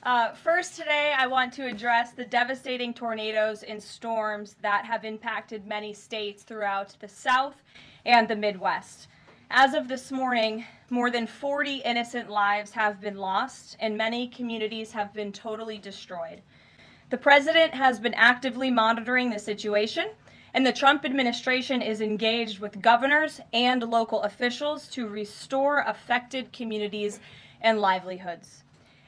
First today, I want to address the devastating tornadoes and storms that have impacted many states throughout the South and the Midwest. As of this morning, more than 40 innocent lives have been lost and many communities have been totally destroyed. The president has been actively monitoring the situation, and the Trump administration is engaged with governors and local officials to restore affected communities and livelihoods.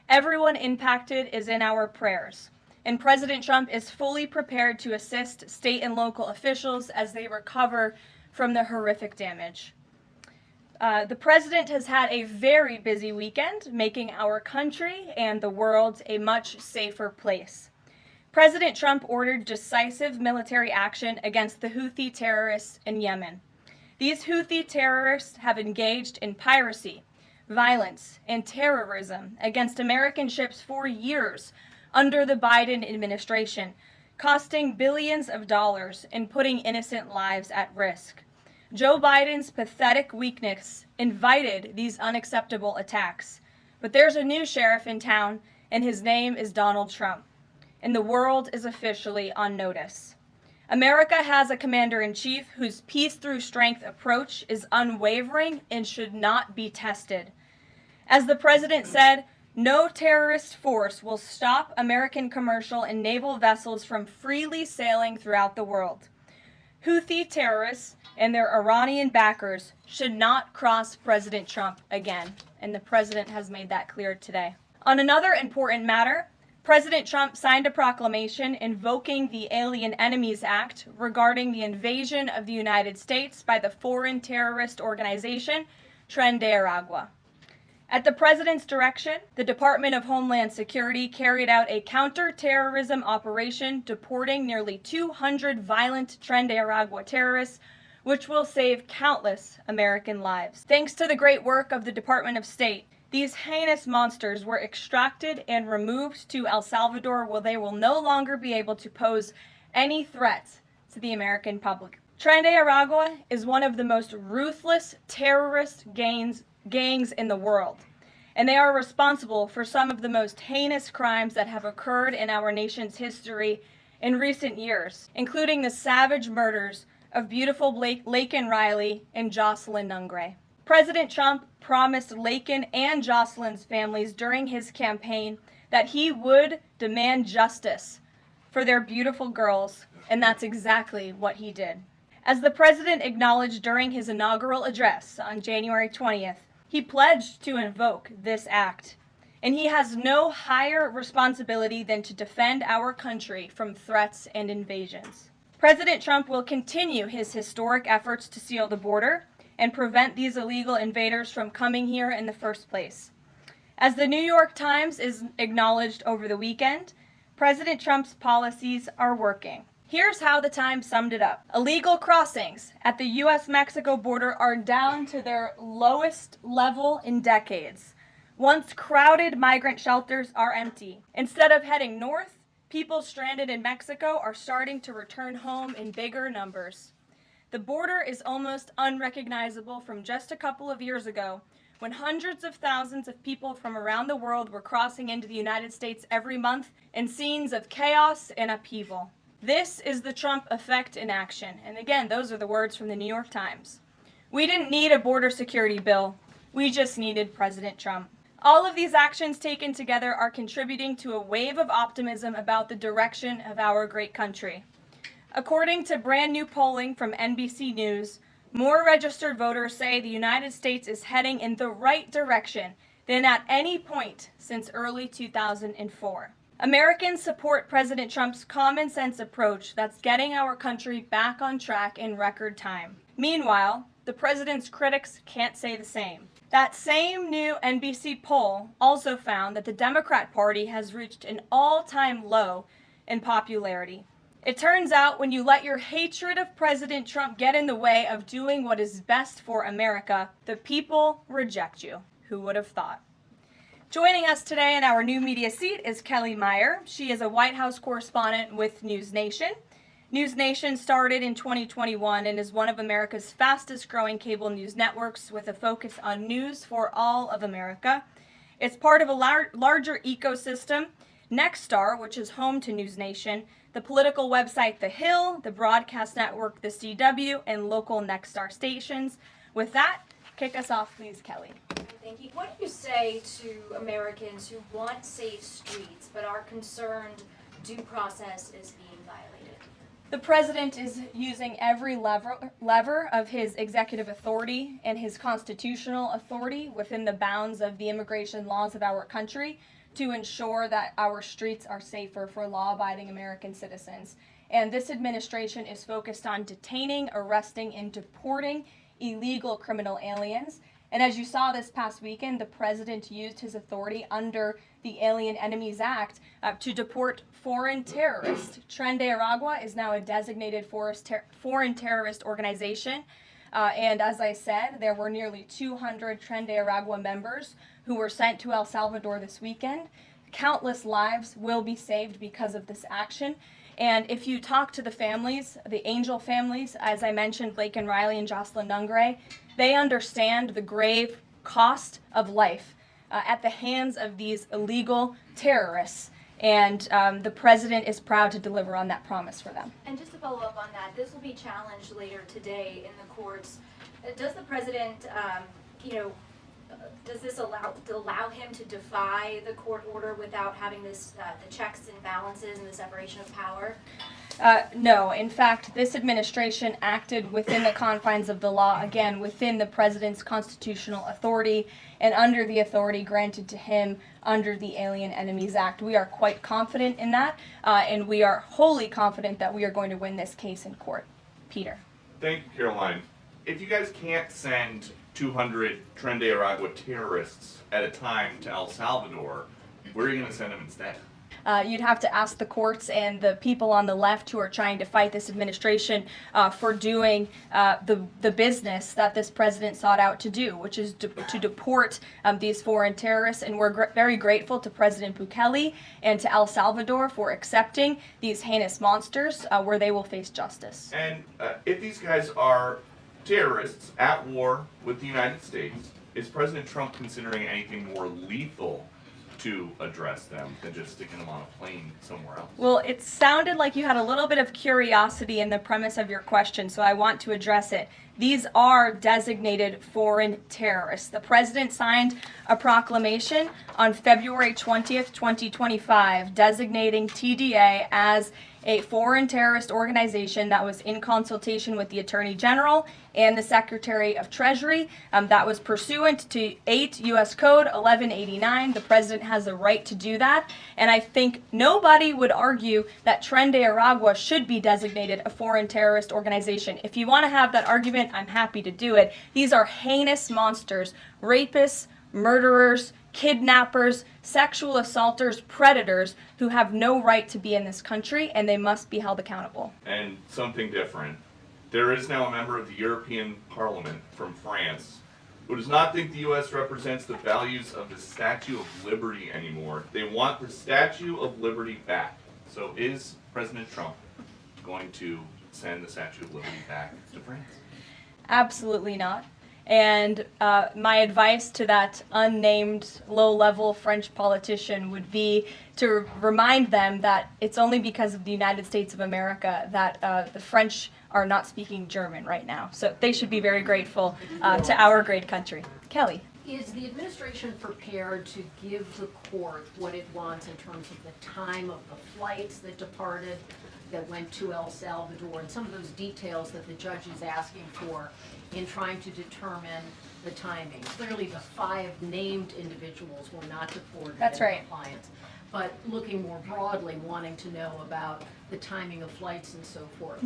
Everyone impacted is in our prayers, and President Trump is fully prepared to assist state and local officials as they recover from the horrific damage. The president has had a very busy weekend, making our country and the world a much safer place. President Trump ordered decisive military action against the Houthi terrorists in Yemen. These Houthi terrorists have engaged in piracy, violence, and terrorism against American ships for years under the Biden administration, costing billions of dollars and putting innocent lives at risk. Joe Biden's pathetic weakness invited these unacceptable attacks. But there's a new sheriff in town, and his name is Donald Trump. And the world is officially on notice. America has a commander-in-chief whose peace through strength approach is unwavering and should not be tested. As the president said, no terrorist force will stop American commercial and naval vessels from freely sailing throughout the world. Houthi terrorists and their Iranian backers should not cross President Trump again, and the president has made that clear today. On another important matter, President Trump signed a proclamation invoking the Alien Enemies Act regarding the invasion of the United States by the foreign terrorist organization Tren de Aragua. At the president's direction, the Department of Homeland Security carried out a counter-terrorism operation deporting nearly 200 violent Tren de Aragua terrorists, which will save countless American lives. Thanks to the great work of the Department of State, these heinous monsters were extracted and removed to El Salvador, where they will no longer be able to pose any threats to the American public. Tren de Aragua is one of the most ruthless terrorist gangs in the world, and they are responsible for some of the most heinous crimes that have occurred in our nation's history in recent years, including the savage murders of beautiful Laken Riley and Jocelyn Nungray. President Trump promised Laken and Jocelyn's families during his campaign that he would demand justice for their beautiful girls, and that's exactly what he did. As the president acknowledged during his inaugural address on January 20th, he pledged to invoke this act, and he has no higher responsibility than to defend our country from threats and invasions. President Trump will continue his historic efforts to seal the border and prevent these illegal invaders from coming here in the first place. As the New York Times is acknowledged over the weekend, President Trump's policies are working. Here's how the Times summed it up. Illegal crossings at the U.S.-Mexico border are down to their lowest level in decades. Once crowded migrant shelters are empty. Instead of heading north, people stranded in Mexico are starting to return home in bigger numbers. The border is almost unrecognizable from just a couple of years ago, when hundreds of thousands of people from around the world were crossing into the United States every month in scenes of chaos and upheaval. This is the Trump effect in action. And again, those are the words from the New York Times. We didn't need a border security bill. We just needed President Trump. All of these actions taken together are contributing to a wave of optimism about the direction of our great country. According to brand new polling from NBC News, more registered voters say the United States is heading in the right direction than at any point since early 2004. Americans support President Trump's common sense approach that's getting our country back on track in record time. Meanwhile, the president's critics can't say the same. That same new NBC poll also found that the Democrat Party has reached an all-time low in popularity. It turns out when you let your hatred of President Trump get in the way of doing what is best for America, the people reject you. Who would have thought? Joining us today in our new media seat is Kelly Meyer. She is a White House correspondent with News Nation. News Nation started in 2021 and is one of America's fastest growing cable news networks with a focus on news for all of America. It's part of a larger ecosystem. Nexstar, which is home to News Nation, the political website The Hill, the broadcast network The CW, and local Nexstar stations. With that, kick us off, please, Kelly. Thank you. What do you say to Americans who want safe streets but are concerned due process is being violated? The president is using every lever of his executive authority and his constitutional authority within the bounds of the immigration laws of our country to ensure that our streets are safer for law-abiding American citizens. And this administration is focused on detaining, arresting, and deporting illegal criminal aliens. And as you saw this past weekend, the president used his authority under the Alien Enemies Act to deport foreign terrorists. Tren de Aragua is now a designated foreign terrorist organization. And as I said, there were nearly 200 Tren de Aragua members who were sent to El Salvador this weekend. Countless lives will be saved because of this action. And if you talk to the families, the Angel families, as I mentioned, Blake and Riley and Jocelyn Nungray, they understand the grave cost of life at the hands of these illegal terrorists. And the president is proud to deliver on that promise for them. And just to follow up on that, this will be challenged later today in the courts. Does the president, does this allow him to defy the court order without having this the checks and balances and the separation of power? No. In fact, this administration acted within the confines of the law, again, within the president's constitutional authority and under the authority granted to him under the Alien Enemies Act. We are quite confident in that, and we are wholly confident that we are going to win this case in court. Peter. Thank you, Karoline. If you guys can't send 200 Tren de Aragua terrorists at a time to El Salvador, where are you going to send them instead? You'd have to ask the courts and the people on the left who are trying to fight this administration for doing the business that this president sought out to do, which is to deport these foreign terrorists. And we're very grateful to President Bukele and to El Salvador for accepting these heinous monsters where they will face justice. And if these guys are terrorists at war with the United States, is President Trump considering anything more lethal to address them than just sticking them on a plane somewhere else? Well, it sounded like you had a little bit of curiosity in the premise of your question, so I want to address it. These are designated foreign terrorists. The president signed a proclamation on February 20th, 2025, designating TDA as a foreign terrorist organization that was in consultation with the Attorney General and the Secretary of Treasury. That was pursuant to 8 U.S. Code 1189. The president has the right to do that. And I think nobody would argue that Tren de Aragua should be designated a foreign terrorist organization. If you want to have that argument, I'm happy to do it. These are heinous monsters, rapists, murderers, kidnappers, sexual assaulters, predators who have no right to be in this country, and they must be held accountable. And something different. There is now a member of the European Parliament from France who does not think the U.S. represents the values of the Statue of Liberty anymore. They want the Statue of Liberty back. So is President Trump going to send the Statue of Liberty back to France? Absolutely not. And my advice to that unnamed low-level French politician would be to remind them that it's only because of the United States of America that the French are not speaking German right now. So they should be very grateful to our great country. Kelly. Is the administration prepared to give the court what it wants in terms of the time of the flights that departed, that went to El Salvador, and some of those details that the judge is asking for in trying to determine the timing? Clearly, the 5 named individuals were not deported. That's right. In compliance. But looking more broadly, wanting to know about the timing of flights and so forth,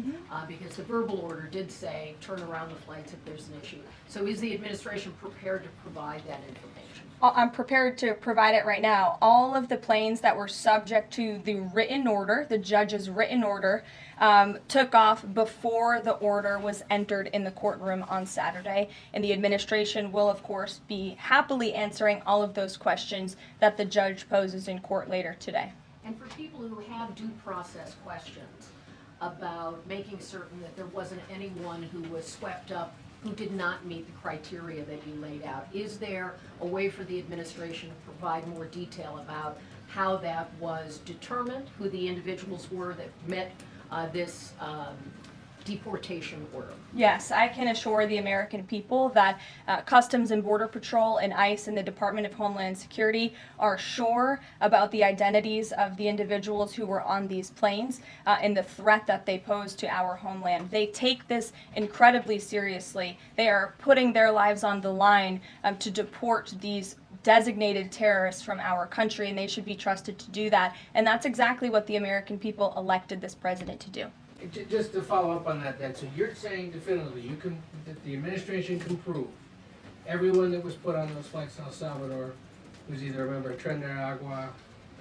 because the verbal order did say turn around the flights if there's an issue. So is the administration prepared to provide that information? I'm prepared to provide it right now. All of the planes that were subject to the written order, the judge's written order, took off before the order was entered in the courtroom on Saturday. And the administration will, of course, be happily answering all of those questions that the judge poses in court later today. And for people who have due process questions about making certain that there wasn't anyone who was swept up who did not meet the criteria that you laid out. Is there a way for the administration to provide more detail about how that was determined, who the individuals were that met this deportation order? Yes, I can assure the American people that Customs and Border Patrol and ICE and the Department of Homeland Security are sure about the identities of the individuals who were on these planes and the threat that they pose to our homeland. They take this incredibly seriously. They are putting their lives on the line to deport these designated terrorists from our country, and they should be trusted to do that. And that's exactly what the American people elected this president to do. Just to follow up on that, so you're saying definitively that the administration can prove everyone that was put on those flights to El Salvador was either a member of Tren de Agua,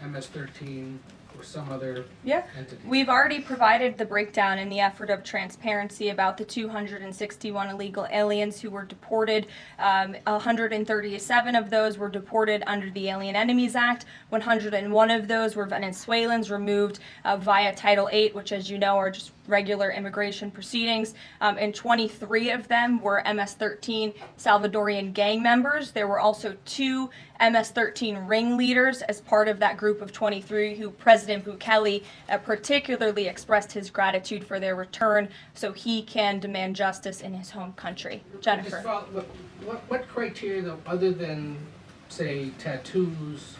MS-13, or some other entity? We've already provided the breakdown in the effort of transparency about the 261 illegal aliens who were deported. 137 of those were deported under the Alien Enemies Act. 101 of those were Venezuelans removed via Title VIII, which, as you know, are just regular immigration proceedings, and 23 of them were MS-13 Salvadorian gang members. There were also 2 MS-13 ringleaders as part of that group of 23 who President Bukele particularly expressed his gratitude for their return so he can demand justice in his home country. Jennifer. What criteria, though, other than, say, tattoos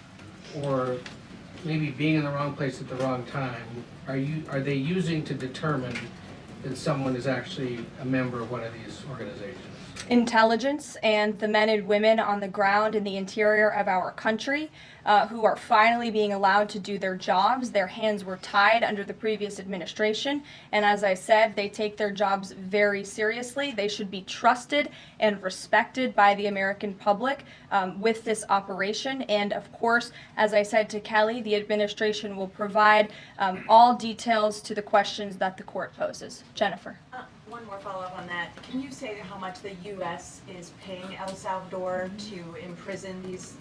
or maybe being in the wrong place at the wrong time, are they using to determine that someone is actually a member of one of these organizations? Intelligence and the men and women on the ground in the interior of our country who are finally being allowed to do their jobs. Their hands were tied under the previous administration, and as I said, they take their jobs very seriously. They should be trusted and respected by the American public with this operation, and of course, as I said to Kelly, the administration will provide all details to the questions that the court poses. Jennifer. One more follow-up on that. Can you say how much the U.S. is paying El Salvador to imprison these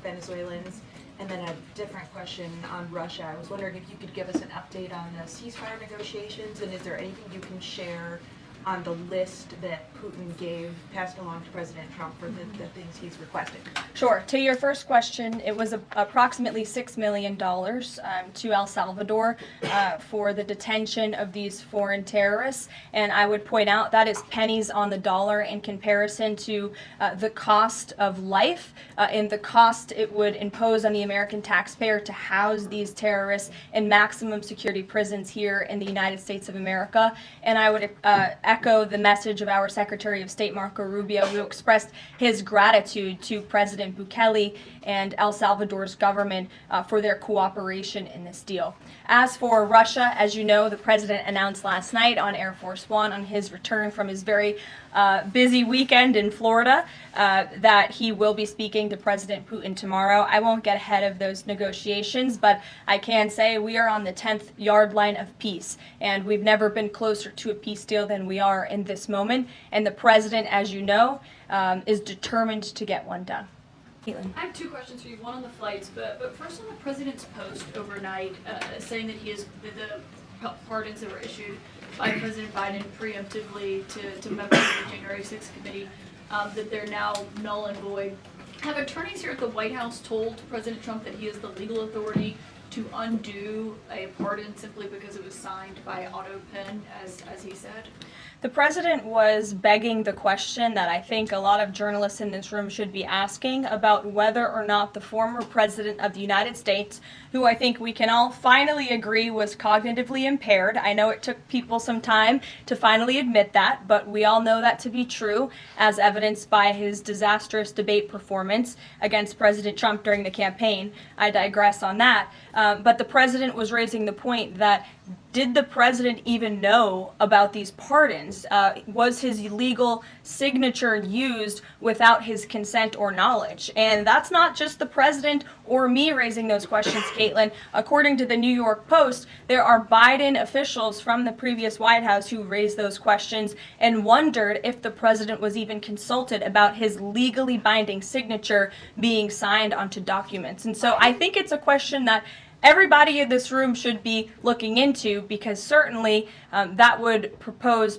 Venezuelans? And then a different question on Russia. I was wondering if you could give us an update on the ceasefire negotiations, and is there anything you can share on the list that Putin passed along to President Trump for the things he's requesting? Sure. To your first question, it was approximately $6 million to El Salvador for the detention of these foreign terrorists. And I would point out that is pennies on the dollar in comparison to the cost of life and the cost it would impose on the American taxpayer to house these terrorists in maximum security prisons here in the United States of America. And I would echo the message of our Secretary of State, Marco Rubio, who expressed his gratitude to President Bukele and El Salvador's government for their cooperation in this deal. As for Russia, as you know, the president announced last night on Air Force One on his return from his very busy weekend in Florida that he will be speaking to President Putin tomorrow. I won't get ahead of those negotiations, but I can say we are on the 10th yard line of peace, and we've never been closer to a peace deal than we are in this moment. And the president, as you know, is determined to get one done. Caitlin. I have 2 questions for you, one on the flights, but first on the president's post overnight saying that the pardons that were issued by President Biden preemptively to members of the January 6th committee, that they're now null and void. Have attorneys here at the White House told President Trump that he has the legal authority to undo a pardon simply because it was signed by auto pen, as he said? The president was begging the question that I think a lot of journalists in this room should be asking about whether or not the former president of the United States, who I think we can all finally agree was cognitively impaired. I know it took people some time to finally admit that, but we all know that to be true, as evidenced by his disastrous debate performance against President Trump during the campaign. I digress on that. But the president was raising the point that did the president even know about these pardons? Was his legal signature used without his consent or knowledge? And that's not just the president or me raising those questions, Caitlin. According to the New York Post, there are Biden officials from the previous White House who raised those questions and wondered if the president was even consulted about his legally binding signature being signed onto documents. And so I think it's a question that everybody in this room should be looking into, because certainly that would propose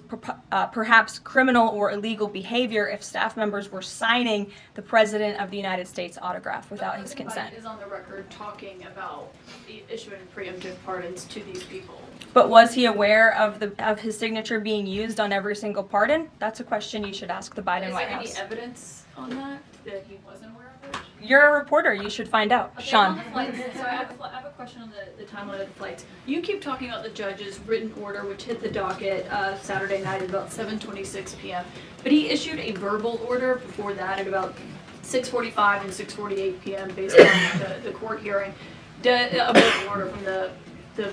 perhaps criminal or illegal behavior if staff members were signing the President of the United States autograph without his consent. Biden is on the record talking about issuing preemptive pardons to these people. But was he aware of his signature being used on every single pardon? That's a question you should ask the Biden Is White there House. any evidence on that he wasn't aware of it? You're a reporter. You should find out. Okay, Sean. on the flights, so I have a question on the timeline of the flights. You keep talking about the judge's written order, which hit the docket Saturday night at about 7:26 p.m. But he issued a verbal order before that at about 6:45 and 6:48 p.m. based on the court hearing. A verbal order from the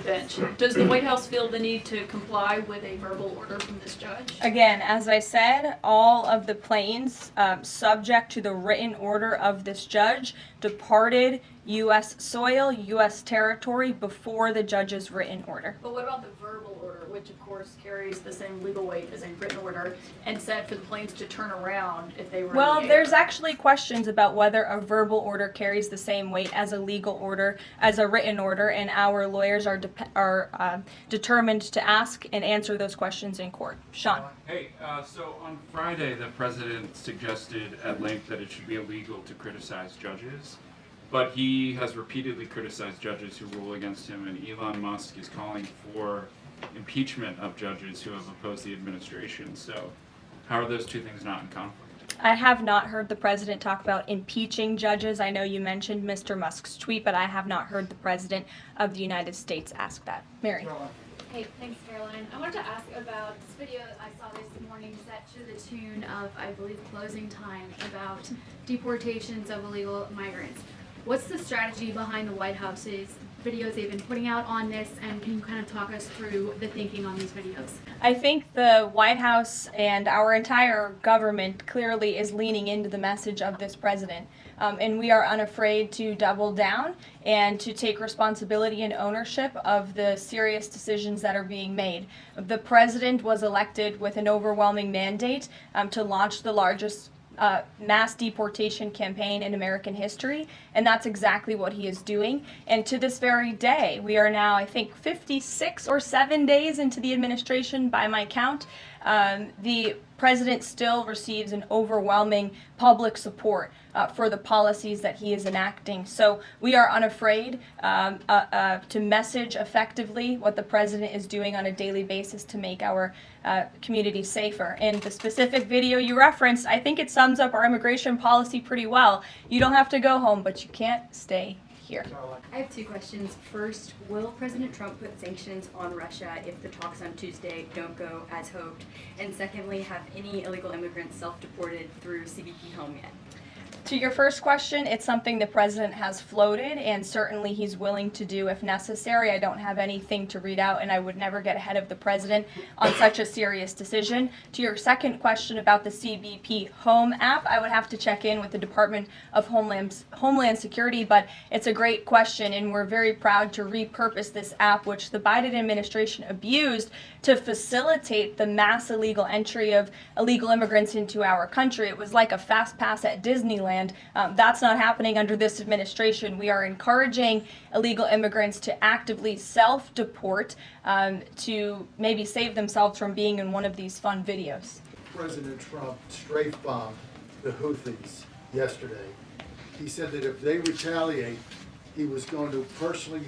bench. Does the White House feel the need to comply with a verbal order from this judge? Again, as I said, all of the planes subject to the written order of this judge departed U.S. soil, U.S. territory before the judge's written order. But what about the verbal order, which of course carries the same legal weight as a written order, and said for the planes to turn around if they were Well, in the air? there's actually questions about whether a verbal order carries the same weight as a legal order, as a written order, and our lawyers are determined to ask and answer those questions in court. Sean. Hey, so on Friday, the president suggested at length that it should be illegal to criticize judges, but he has repeatedly criticized judges who rule against him, and Elon Musk is calling for impeachment of judges who have opposed the administration. So how are those two things not in conflict? I have not heard the president talk about impeaching judges. I know you mentioned Mr. Musk's tweet, but I have not heard the president of the United States ask that. Mary. Hey, thanks, Caroline. I wanted to ask about this video that I saw this morning set to the tune of, I believe, Closing Time, about deportations of illegal migrants. What's the strategy behind the White House's videos they've been putting out on this, and can you kind of talk us through the thinking on these videos? I think the White House and our entire government clearly is leaning into the message of this president. And we are unafraid to double down and to take responsibility and ownership of the serious decisions that are being made. The president was elected with an overwhelming mandate to launch the largest mass deportation campaign in American history, and that's exactly what he is doing. And to this very day, we are now, I think, 56 or 7 days into the administration by my count. The president still receives an overwhelming public support for the policies that he is enacting. So we are unafraid to message effectively what the president is doing on a daily basis to make our community safer. And the specific video you referenced, I think it sums up our immigration policy pretty well. You don't have to go home, but you can't stay here. I have two questions. First, will President Trump put sanctions on Russia if the talks on Tuesday don't go as hoped? And secondly, have any illegal immigrants self-deported through CBP home yet? To your first question, it's something the president has floated, and certainly he's willing to do if necessary. I don't have anything to read out, and I would never get ahead of the president on such a serious decision. To your second question about the CBP Home app, I would have to check in with the Department of Homeland Security, but it's a great question, and we're very proud to repurpose this app, which the Biden administration abused to facilitate the mass illegal entry of illegal immigrants into our country. It was like a fast pass at Disneyland. That's not happening under this administration. We are encouraging illegal immigrants to actively self-deport to maybe save themselves from being in one of these fun videos. President Trump strafe-bombed the Houthis yesterday. He said that if they retaliate, he was going to personally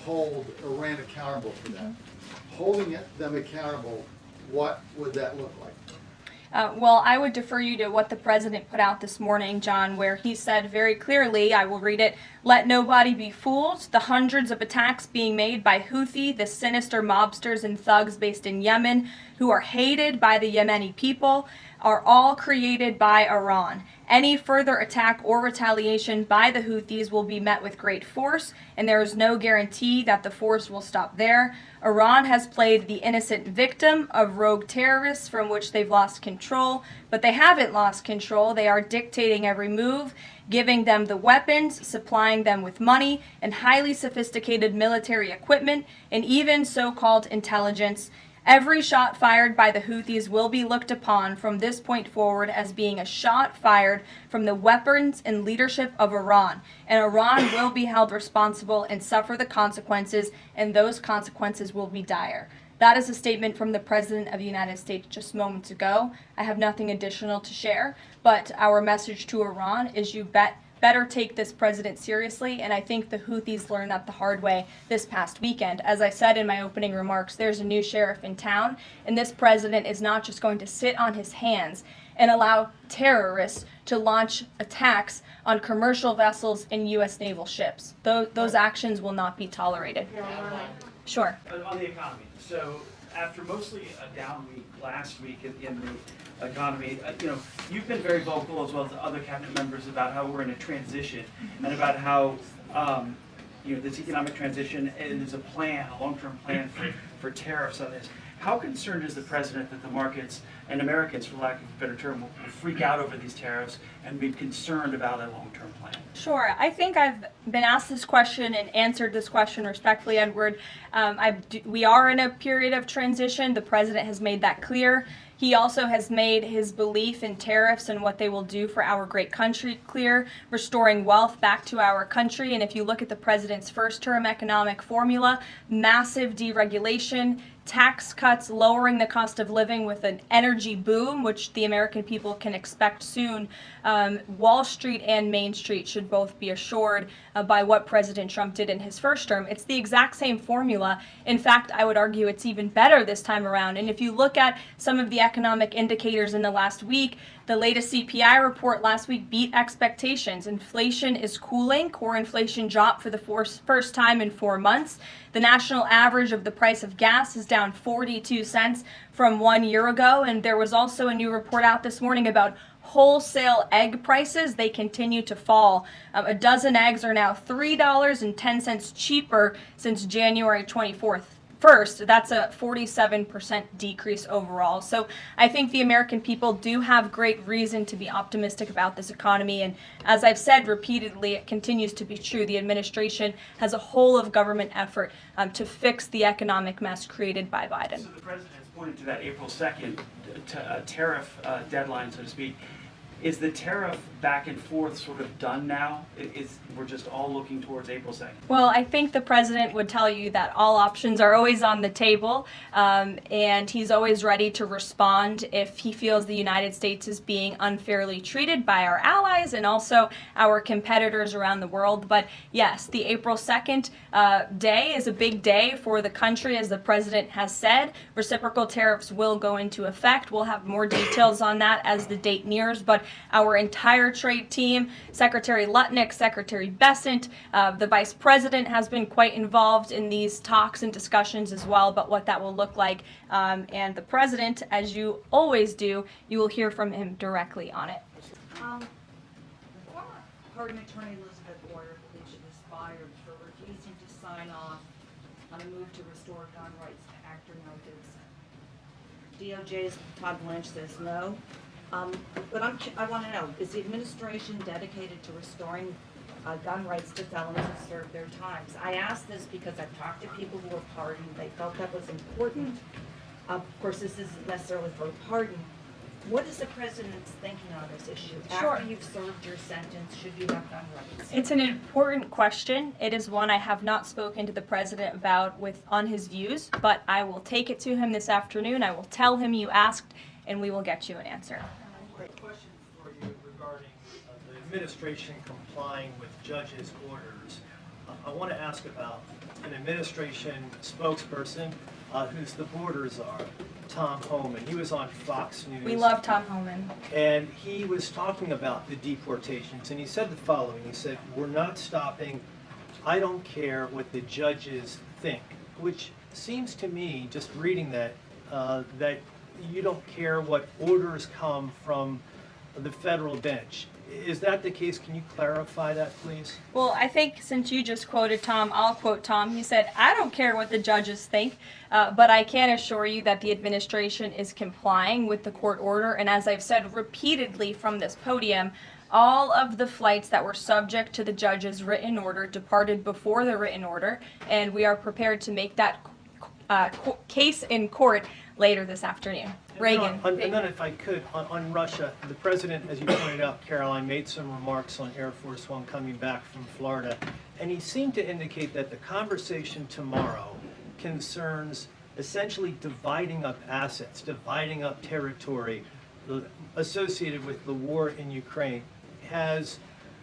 hold Iran accountable for that. Holding them accountable, what would that look like? Well, I would defer you to what the president put out this morning, John, where he said very clearly, I will read it, "Let nobody be fooled. The hundreds of attacks being made by Houthi, the sinister mobsters and thugs based in Yemen, who are hated by the Yemeni people, are all created by Iran. Any further attack or retaliation by the Houthis will be met with great force, and there is no guarantee that the force will stop there. Iran has played the innocent victim of rogue terrorists from which they've lost control, but they haven't lost control. They are dictating every move, giving them the weapons, supplying them with money and highly sophisticated military equipment, and even so-called intelligence. Every shot fired by the Houthis will be looked upon from this point forward as being a shot fired from the weapons and leadership of Iran. And Iran will be held responsible and suffer the consequences, and those consequences will be dire. That is a statement from the President of the United States just moments ago. I have nothing additional to share, but our message to Iran is you better take this president seriously, and I think the Houthis learned that the hard way this past weekend. As I said in my opening remarks, there's a new sheriff in town, and this president is not just going to sit on his hands and allow terrorists to launch attacks on commercial vessels and U.S. naval ships. Those actions will not be tolerated. Sure. On the economy. So after mostly a down week last week in the economy, you've been very vocal as well as other cabinet members about how we're in a transition and about how this economic transition, and there's a plan, a long-term plan for tariffs on this. How concerned is the president that the markets and Americans, for lack of a better term, will freak out over these tariffs and be concerned about a long-term plan? Sure. I think I've been asked this question and answered this question respectfully, Edward. We are in a period of transition. The president has made that clear. He also has made his belief in tariffs and what they will do for our great country clear, restoring wealth back to our country. And if you look at the president's first-term economic formula, massive deregulation, tax cuts, lowering the cost of living with an energy boom, which the American people can expect soon. Wall Street and Main Street should both be assured by what President Trump did in his first term. It's the exact same formula. In fact, I would argue it's even better this time around. And if you look at some of the economic indicators in the last week, the latest CPI report last week beat expectations. Inflation is cooling. Core inflation dropped for the first time in 4 months. The national average of the price of gas is down 42 cents from 1 year ago. And there was also a new report out this morning about wholesale egg prices. They continue to fall. A dozen eggs are now $3.10 cheaper since January 24th. First, that's a 47% decrease overall. So I think the American people do have great reason to be optimistic about this economy. And as I've said repeatedly, it continues to be true. The administration has a whole of government effort to fix the economic mess created by Biden. So the president has pointed to that April 2nd tariff deadline, so to speak. Is the tariff back and forth sort of done now? We're just all looking towards April 2nd? Well, I think the president would tell you that all options are always on the table, and he's always ready to respond if he feels the United States is being unfairly treated by our allies and also our competitors around the world. But yes, the April 2nd day is a big day for the country, as the president has said. Reciprocal tariffs will go into effect. We'll have more details on that as the date nears, but our entire trade team, Secretary Lutnick, Secretary Bessent, the Vice President has been quite involved in these talks and discussions as well about what that will look like. And the President, as you always do, you will hear from him directly on it. Former Pardon Attorney Elizabeth Warren believes she was fired for refusing to sign off on a move to restore gun rights to actor Mel Gibson. DOJ's Todd Lynch says no. But I want to know, is the administration dedicated to restoring gun rights to felons who served their times? I ask this because I've talked to people who were pardoned. They felt that was important. Of course, this isn't necessarily for a pardon. What is the president's thinking on this issue? Sure. After you've served your sentence, should you have gun rights? It's an important question. It is one I have not spoken to the president about on his views, but I will take it to him this afternoon. I will tell him you asked, and we will get you an answer. A question for you regarding the administration complying with judges' orders. I want to ask about an administration spokesperson whose the borders are, Tom Homan. He was on Fox News. We love Tom Homan. And he was talking about the deportations, and he said the following. He said, "We're not stopping. I don't care what the judges think," which seems to me, just reading that, that you don't care what orders come from the federal bench. Is that the case? Can you clarify that, please? Well, I think since you just quoted Tom, I'll quote Tom. He said, "I don't care what the judges think, but I can assure you that the administration is complying with the court order." And as I've said repeatedly from this podium, all of the flights that were subject to the judge's written order departed before the written order, and we are prepared to make that case in court later this afternoon. Reagan. And then if I could, on Russia, the president, as you pointed out, Caroline, made some remarks on Air Force One coming back from Florida, and he seemed to indicate that the conversation tomorrow concerns essentially dividing up assets, dividing up territory associated with the war in Ukraine. Has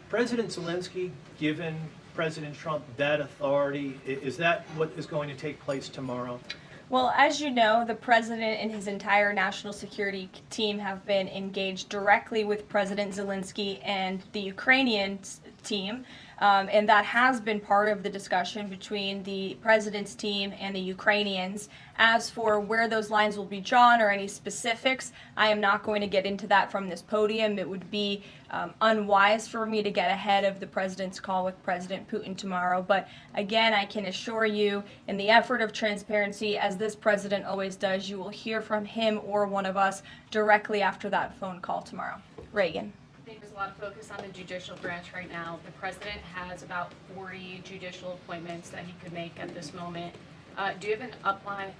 President Zelensky given President Trump that authority? Is that what is going to take place tomorrow? Well, as you know, the president and his entire national security team have been engaged directly with President Zelensky and the Ukrainian team, and that has been part of the discussion between the president's team and the Ukrainians. As for where those lines will be drawn or any specifics, I am not going to get into that from this podium. It would be unwise for me to get ahead of the president's call with President Putin tomorrow. But again, I can assure you, in the effort of transparency, as this president always does, you will hear from him or one of us directly after that phone call tomorrow. Reagan. I think there's a lot of focus on the judicial branch right now. The president has about 40 judicial appointments that he could make at this moment. Do you have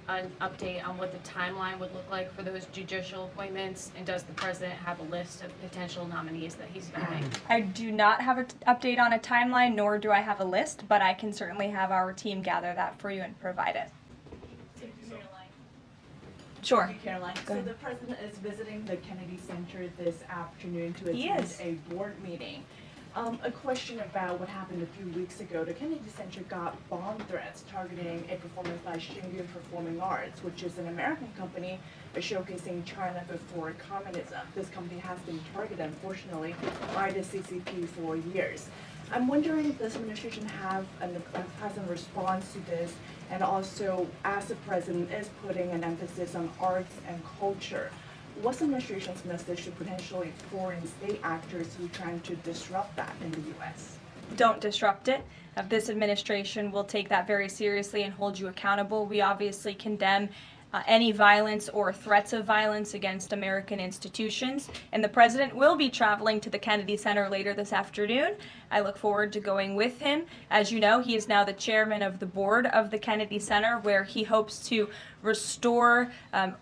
an update on what the timeline would look like for those judicial appointments? And does the president have a list of potential nominees that he's going to make? I do not have an update on a timeline, nor do I have a list, but I can certainly have our team gather that for you and provide it. Sure. Thank you, Caroline. So the president is visiting the Kennedy Center this afternoon to He attend is. a board meeting. A question about what happened a few weeks ago. The Kennedy Center got bomb threats targeting a performance by Shingyun Performing Arts, which is an American company showcasing China before communism. This company has been targeted, unfortunately, by the CCP for years. I'm wondering if this administration has a response to this, and also as the president is putting an emphasis on arts and culture, what's the administration's message to potentially foreign state actors who are trying to disrupt that in the U.S.? Don't disrupt it. This administration will take that very seriously and hold you accountable. We obviously condemn any violence or threats of violence against American institutions. And the president will be traveling to the Kennedy Center later this afternoon. I look forward to going with him. As you know, he is now the chairman of the board of the Kennedy Center, where he hopes to restore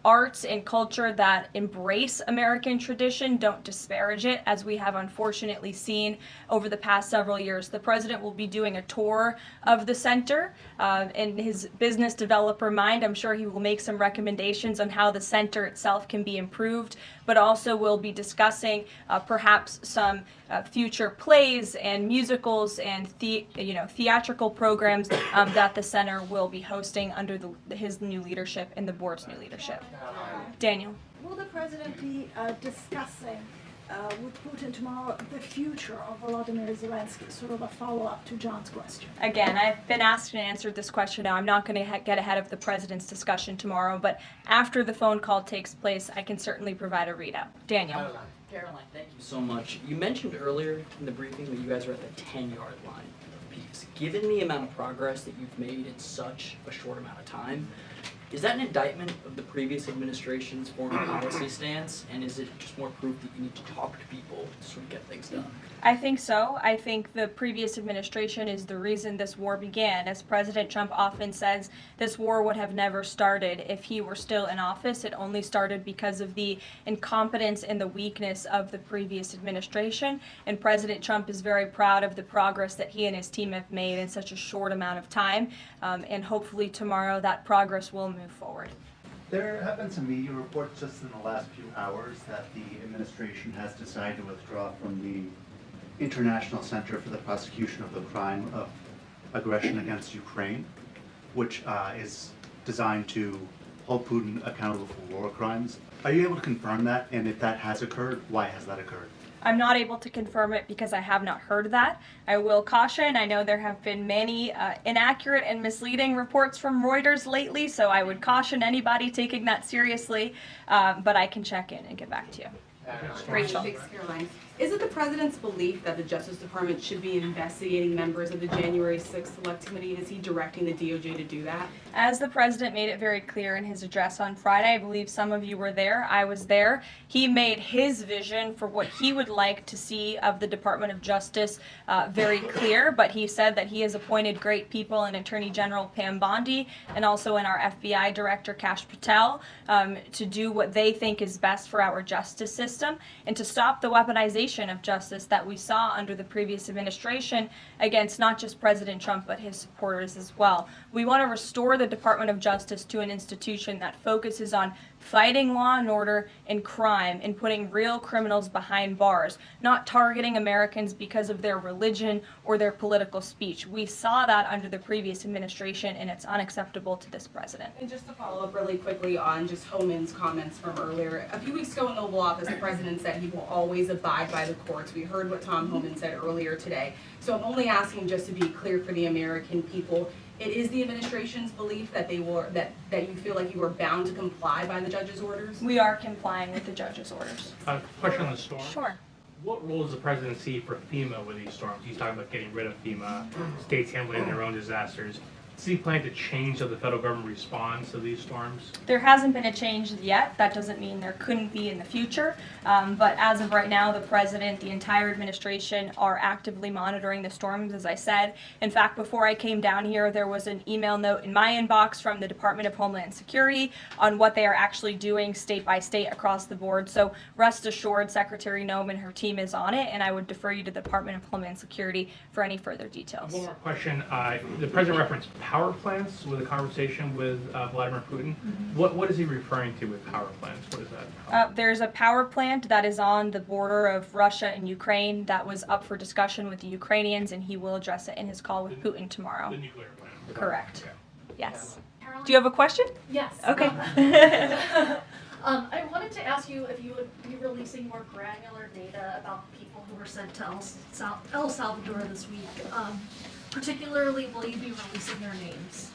arts and culture that embrace American tradition, don't disparage it, as we have unfortunately seen over the past several years. The president will be doing a tour of the center. In his business developer mind, I'm sure he will make some recommendations on how the center itself can be improved, but also will be discussing perhaps some future plays and musicals and theatrical programs that the center will be hosting under his new leadership and the board's new leadership. Daniel. Will the president be discussing with Putin tomorrow the future of Volodymyr Zelensky? Sort of a follow-up to John's question. Again, I've been asked and answered this question now. I'm not going to get ahead of the president's discussion tomorrow, but after the phone call takes place, I can certainly provide a readout. Daniel. Caroline, thank you so much. You mentioned earlier in the briefing that you guys are at the 10-yard line of peace. Given the amount of progress that you've made in such a short amount of time, is that an indictment of the previous administration's foreign policy stance, and is it just more proof that you need to talk to people to sort of get things done? I think so. I think the previous administration is the reason this war began. As President Trump often says, this war would have never started if he were still in office. It only started because of the incompetence and the weakness of the previous administration. And President Trump is very proud of the progress that he and his team have made in such a short amount of time. And hopefully tomorrow that progress will move forward. There have been some media reports just in the last few hours that the administration has decided to withdraw from the International Center for the Prosecution of the Crime of Aggression against Ukraine, which is designed to hold Putin accountable for war crimes. Are you able to confirm that? And if that has occurred, why has that occurred? I'm not able to confirm it because I have not heard that. I will caution, I know there have been many inaccurate and misleading reports from Reuters lately, so I would caution anybody taking that seriously, but I can check in and get back to you. Rachel. Thanks, Caroline. Is it the president's belief that the Justice Department should be investigating members of the January 6th Select Committee? Is he directing the DOJ to do that? As the president made it very clear in his address on Friday, I believe some of you were there, I was there, he made his vision for what he would like to see of the Department of Justice very clear, but he said that he has appointed great people in Attorney General Pam Bondi and also in our FBI Director Kash Patel to do what they think is best for our justice system and to stop the weaponization of justice that we saw under the previous administration against not just President Trump but his supporters as well. We want to restore the Department of Justice to an institution that focuses on fighting law and order and crime and putting real criminals behind bars, not targeting Americans because of their religion or their political speech. We saw that under the previous administration and it's unacceptable to this president. And just to follow up really quickly on just Homan's comments from earlier, a few weeks ago in the Oval Office, the president said he will always abide by the courts. We heard what Tom Homan said earlier today. So I'm only asking just to be clear for the American people. It is the administration's belief that that you feel like you are bound to comply by the judge's orders? We are complying with the judge's orders. Question on the storm. Sure. What role does the president see for FEMA with these storms? He's talking about getting rid of FEMA, states handling their own disasters. Does he plan to change how the federal government responds to these storms? There hasn't been a change yet. That doesn't mean there couldn't be in the future. But as of right now, the president, the entire administration are actively monitoring the storms, as I said. In fact, before I came down here, there was an email note in my inbox from the Department of Homeland Security on what they are actually doing state by state across the board. So rest assured, Secretary Noem and her team is on it, and I would defer you to the Department of Homeland Security for any further details. One more question. The president referenced power plants with a conversation with Vladimir Putin. What is he referring to with power plants? What is that? There's a power plant that is on the border of Russia and Ukraine that was up for discussion with the Ukrainians, and he will address it in his call with Putin tomorrow. The nuclear plant. Correct. Okay. Yes. Karoline? Do you have a question? Yes. Okay. I wanted to ask you if you would be releasing more granular data about people who were sent to El Salvador this week. Particularly, will you be releasing their names?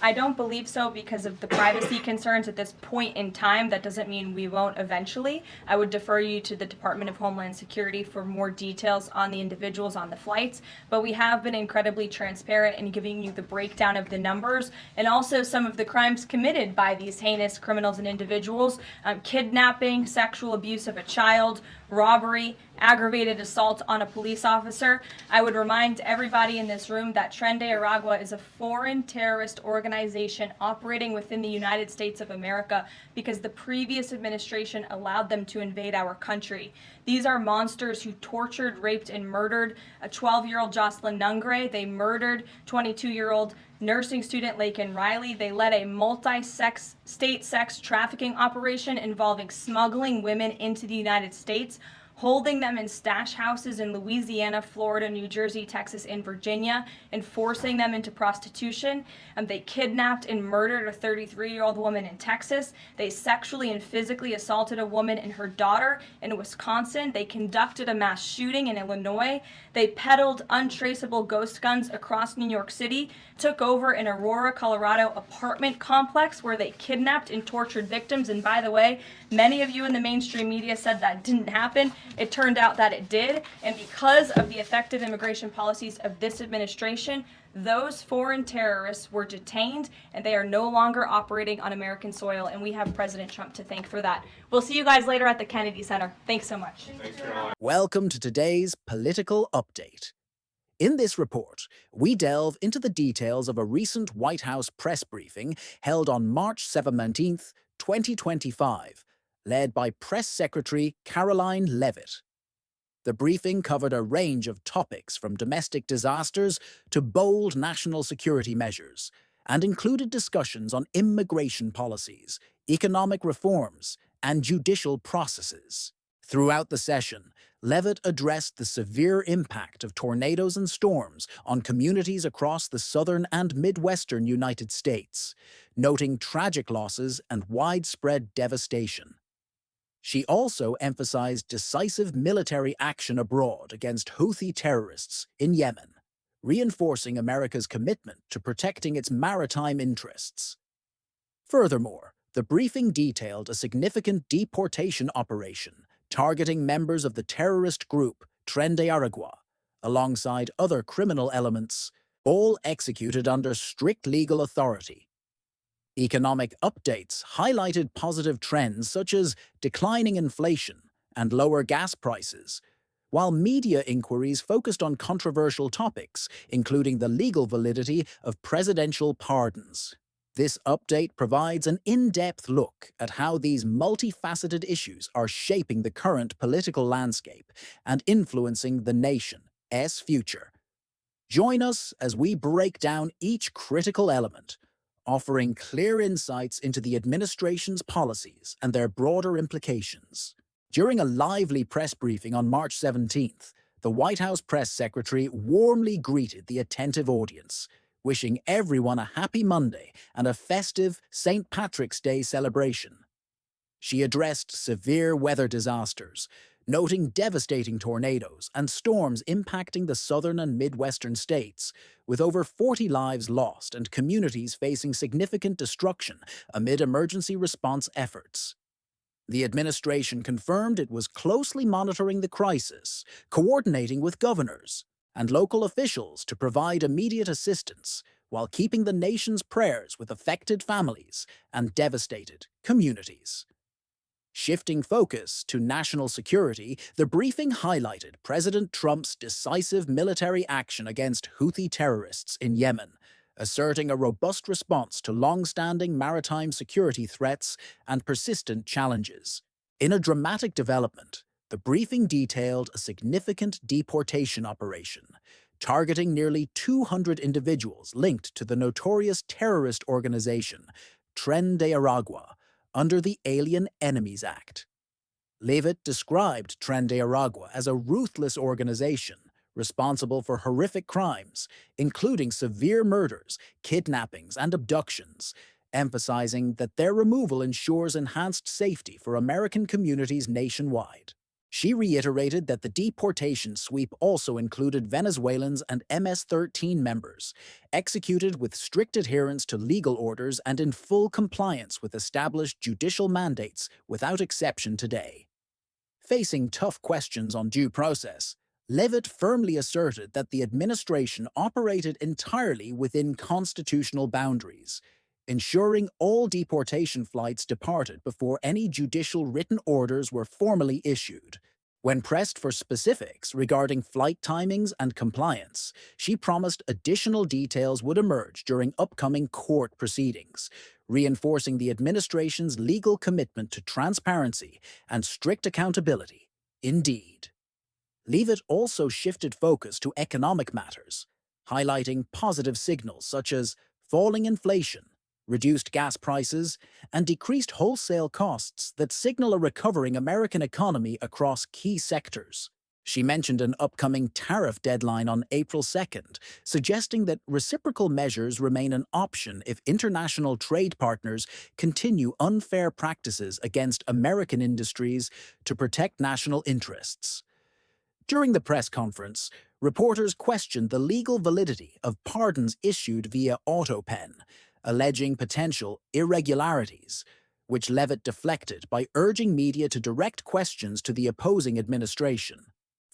I don't believe so because of the privacy concerns at this point in time. That doesn't mean we won't eventually. I would defer you to the Department of Homeland Security for more details on the individuals on the flights, but we have been incredibly transparent in giving you the breakdown of the numbers and also some of the crimes committed by these heinous criminals and individuals: kidnapping, sexual abuse of a child, robbery, aggravated assault on a police officer. I would remind everybody in this room that Tren de Aragua is a foreign terrorist organization operating within the United States of America because the previous administration allowed them to invade our country. These are monsters who tortured, raped, and murdered a 12-year-old Jocelyn Nungre. They murdered 22-year-old nursing student Laken Riley. They led a multi-state sex trafficking operation involving smuggling women into the United States, holding them in stash houses in Louisiana, Florida, New Jersey, Texas, and Virginia, and forcing them into prostitution. They kidnapped and murdered a 33-year-old woman in Texas. They sexually and physically assaulted a woman and her daughter in Wisconsin. They conducted a mass shooting in Illinois. They peddled untraceable ghost guns across New York City, took over an Aurora, Colorado apartment complex where they kidnapped and tortured victims. And by the way, many of you in the mainstream media said that didn't happen. It turned out that it did, and because of the effective immigration policies of this administration, those foreign terrorists were detained and they are no longer operating on American soil, and we have President Trump to thank for that. We'll see you guys later at the Kennedy Center. Thanks so much. Thanks, Caroline. Welcome to today's Political Update. In this report, we delve into the details of a recent White House press briefing held on March 17th, 2025, led by Press Secretary Karoline Leavitt. The briefing covered a range of topics from domestic disasters to bold national security measures, and included discussions on immigration policies, economic reforms, and judicial processes. Throughout the session, Leavitt addressed the severe impact of tornadoes and storms on communities across the southern and midwestern United States, noting tragic losses and widespread devastation. She also emphasized decisive military action abroad against Houthi terrorists in Yemen, reinforcing America's commitment to protecting its maritime interests. Furthermore, the briefing detailed a significant deportation operation targeting members of the terrorist group Tren de Aragua, alongside other criminal elements, all executed under strict legal authority. Economic updates highlighted positive trends such as declining inflation and lower gas prices, while media inquiries focused on controversial topics, including the legal validity of presidential pardons. This update provides an in-depth look at how these multifaceted issues are shaping the current political landscape and influencing the nation's future. Join us as we break down each critical element, offering clear insights into the administration's policies and their broader implications. During a lively press briefing on March 17th, the White House press secretary warmly greeted the attentive audience, wishing everyone a happy Monday and a festive St. Patrick's Day celebration. She addressed severe weather disasters, noting devastating tornadoes and storms impacting the southern and midwestern states, with over 40 lives lost and communities facing significant destruction amid emergency response efforts. The administration confirmed it was closely monitoring the crisis, coordinating with governors and local officials to provide immediate assistance, while keeping the nation's prayers with affected families and devastated communities. Shifting focus to national security, the briefing highlighted President Trump's decisive military action against Houthi terrorists in Yemen, asserting a robust response to long-standing maritime security threats and persistent challenges. In a dramatic development, the briefing detailed a significant deportation operation, targeting nearly 200 individuals linked to the notorious terrorist organization Tren de Aragua, under the Alien Enemies Act. Leavitt described Tren de Aragua as a ruthless organization responsible for horrific crimes, including severe murders, kidnappings, and abductions, emphasizing that their removal ensures enhanced safety for American communities nationwide. She reiterated that the deportation sweep also included Venezuelans and MS-13 members, executed with strict adherence to legal orders and in full compliance with established judicial mandates without exception today. Facing tough questions on due process, Leavitt firmly asserted that the administration operated entirely within constitutional boundaries, ensuring all deportation flights departed before any judicial written orders were formally issued. When pressed for specifics regarding flight timings and compliance, she promised additional details would emerge during upcoming court proceedings, reinforcing the administration's legal commitment to transparency and strict accountability. Indeed. Leavitt also shifted focus to economic matters, highlighting positive signals such as falling inflation, reduced gas prices, and decreased wholesale costs that signal a recovering American economy across key sectors. She mentioned an upcoming tariff deadline on April 2nd, suggesting that reciprocal measures remain an option if international trade partners continue unfair practices against American industries to protect national interests. During the press conference, reporters questioned the legal validity of pardons issued via AutoPen, alleging potential irregularities, which Leavitt deflected by urging media to direct questions to the opposing administration.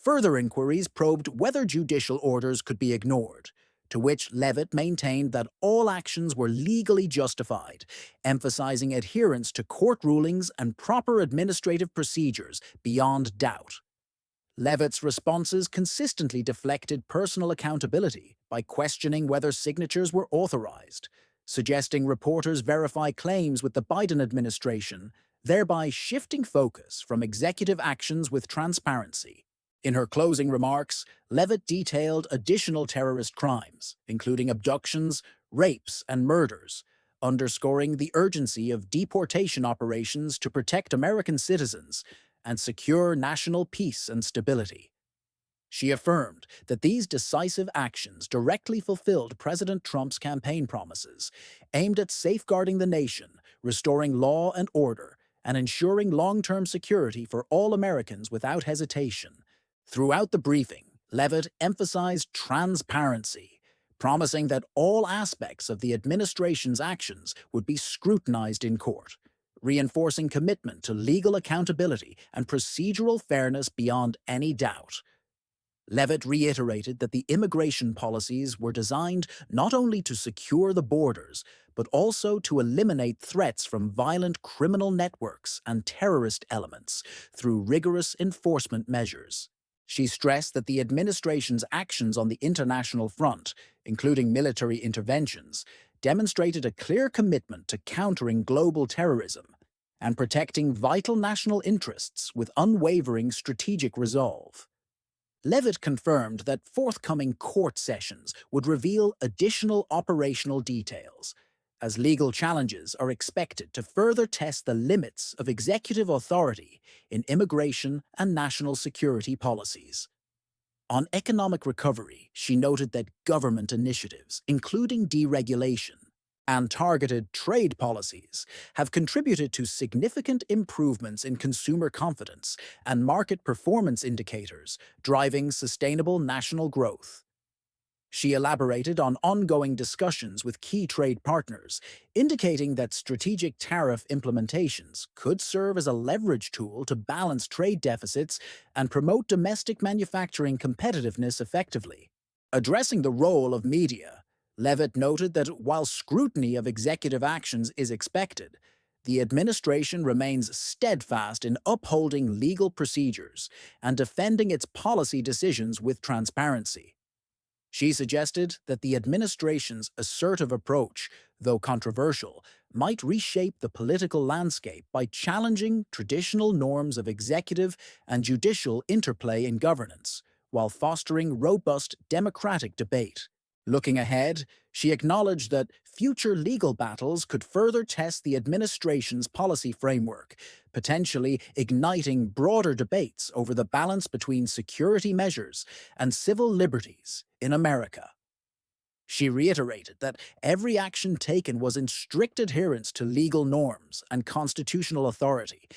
Further inquiries probed whether judicial orders could be ignored, to which Leavitt maintained that all actions were legally justified, emphasizing adherence to court rulings and proper administrative procedures beyond doubt. Leavitt's responses consistently deflected personal accountability by questioning whether signatures were authorized, suggesting reporters verify claims with the Biden administration, thereby shifting focus from executive actions with transparency. In her closing remarks, Leavitt detailed additional terrorist crimes, including abductions, rapes, and murders, underscoring the urgency of deportation operations to protect American citizens and secure national peace and stability. She affirmed that these decisive actions directly fulfilled President Trump's campaign promises, aimed at safeguarding the nation, restoring law and order, and ensuring long-term security for all Americans without hesitation. Throughout the briefing, Leavitt emphasized transparency, promising that all aspects of the administration's actions would be scrutinized in court, reinforcing commitment to legal accountability and procedural fairness beyond any doubt. Leavitt reiterated that the immigration policies were designed not only to secure the borders, but also to eliminate threats from violent criminal networks and terrorist elements through rigorous enforcement measures. She stressed that the administration's actions on the international front, including military interventions, demonstrated a clear commitment to countering global terrorism and protecting vital national interests with unwavering strategic resolve. Leavitt confirmed that forthcoming court sessions would reveal additional operational details, as legal challenges are expected to further test the limits of executive authority in immigration and national security policies. On economic recovery, she noted that government initiatives, including deregulation and targeted trade policies, have contributed to significant improvements in consumer confidence and market performance indicators, driving sustainable national growth. She elaborated on ongoing discussions with key trade partners, indicating that strategic tariff implementations could serve as a leverage tool to balance trade deficits and promote domestic manufacturing competitiveness effectively. Addressing the role of media, Leavitt noted that while scrutiny of executive actions is expected, the administration remains steadfast in upholding legal procedures and defending its policy decisions with transparency. She suggested that the administration's assertive approach, though controversial, might reshape the political landscape by challenging traditional norms of executive and judicial interplay in governance, while fostering robust democratic debate. Looking ahead, she acknowledged that future legal battles could further test the administration's policy framework, potentially igniting broader debates over the balance between security measures and civil liberties in America. She reiterated that every action taken was in strict adherence to legal norms and constitutional authority,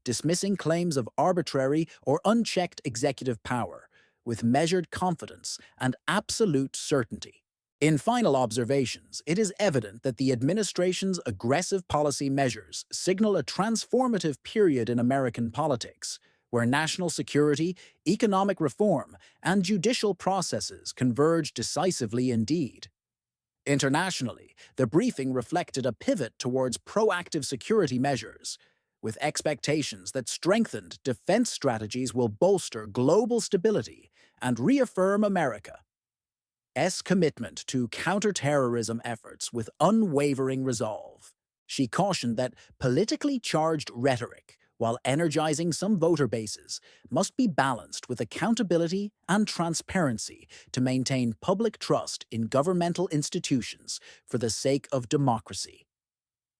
dismissing claims of arbitrary or unchecked executive power with measured confidence and absolute certainty. In final observations, it is evident that the administration's aggressive policy measures signal a transformative period in American politics, where national security, economic reform, and judicial processes converge decisively indeed. Internationally, the briefing reflected a pivot towards proactive security measures, with expectations that strengthened defense strategies will bolster global stability and reaffirm America's commitment to counterterrorism efforts with unwavering resolve. She cautioned that politically charged rhetoric, while energizing some voter bases, must be balanced with accountability and transparency to maintain public trust in governmental institutions for the sake of democracy.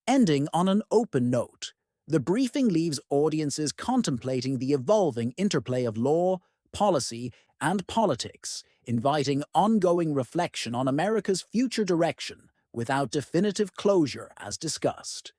Ending on an open note, the briefing leaves audiences contemplating the evolving interplay of law, policy, and politics, inviting ongoing reflection on America's future direction without definitive closure as discussed.